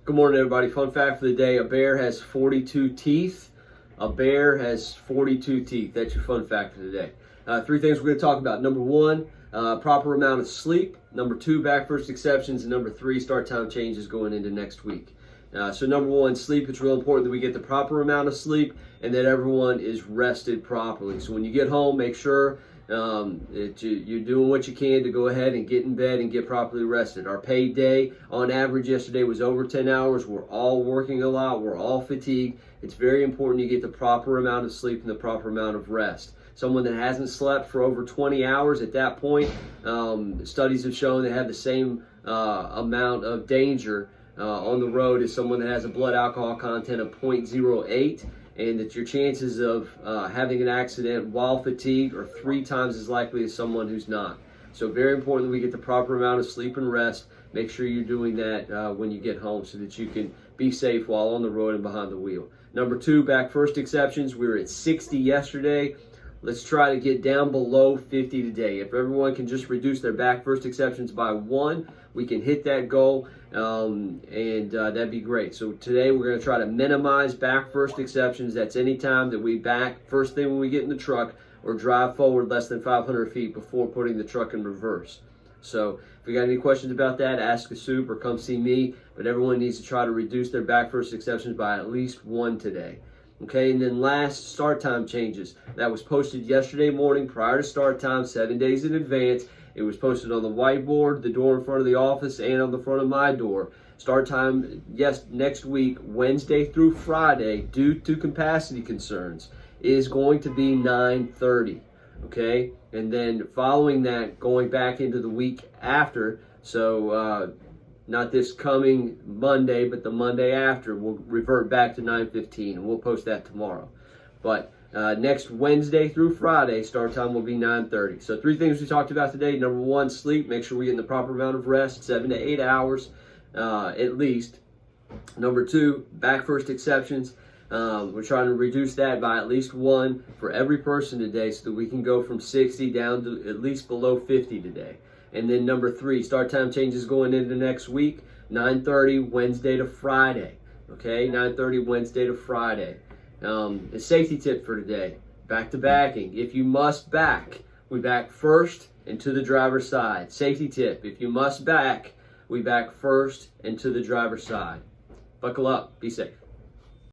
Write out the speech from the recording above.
Good morning, everybody. Fun fact for the day: a bear has 42 teeth. A bear has 42 teeth. That's your fun fact for the day. Three things we're going to talk about. Number one, proper amount of sleep. Number two, back first exceptions. And number three, start time changes going into next week. So number one, sleep. It's real important that we get the proper amount of sleep and that everyone is rested properly. So when you get home, make sure that you're doing what you can to go ahead and get in bed and get properly rested. Our paid day on average yesterday was over 10 hours. We're all working a lot. We're all fatigued. It's very important you get the proper amount of sleep and the proper amount of rest. Someone that hasn't slept for over 20 hours at that point, studies have shown they have the same amount of danger on the road as someone that has a blood alcohol content of 0.08, and that your chances of having an accident while fatigued are 3 times as likely as someone who's not. So very important that we get the proper amount of sleep and rest. Make sure you're doing that when you get home so that you can be safe while on the road and behind the wheel. Number two, back first exceptions. We were at 60 yesterday. Let's try to get down below 50 today. If everyone can just reduce their back first exceptions by 1, we can hit that goal, and that'd be great. So today we're going to try to minimize back first exceptions. That's any time that we back first thing when we get in the truck or drive forward less than 500 feet before putting the truck in reverse. So if you got any questions about that, ask a soup or come see me. But everyone needs to try to reduce their back first exceptions by at least 1 today. Okay, and then last, start time changes. That was posted yesterday morning prior to start time, 7 days in advance. It was posted on the whiteboard, the door in front of the office, and on the front of my door. Start time, yes, next week, Wednesday through Friday, due to capacity concerns, is going to be 9:30. Okay, and then following that, going back into the week after, so not this coming Monday, but the Monday after, we'll revert back to 9:15, and we'll post that tomorrow. But next Wednesday through Friday, start time will be 9:30. So 3 things we talked about today. Number one, sleep. Make sure we're getting the proper amount of rest, 7 to 8 hours at least. Number two, back first exceptions. We're trying to reduce that by at least 1 for every person today so that we can go from 60 down to at least below 50 today. And then number 3, start time changes going into next week, 9:30 Wednesday to Friday. Okay, 9:30 Wednesday to Friday. A safety tip for today, back to backing. If you must back, we back first and to the driver's side. Safety tip, if you must back, we back first and to the driver's side. Buckle up, be safe.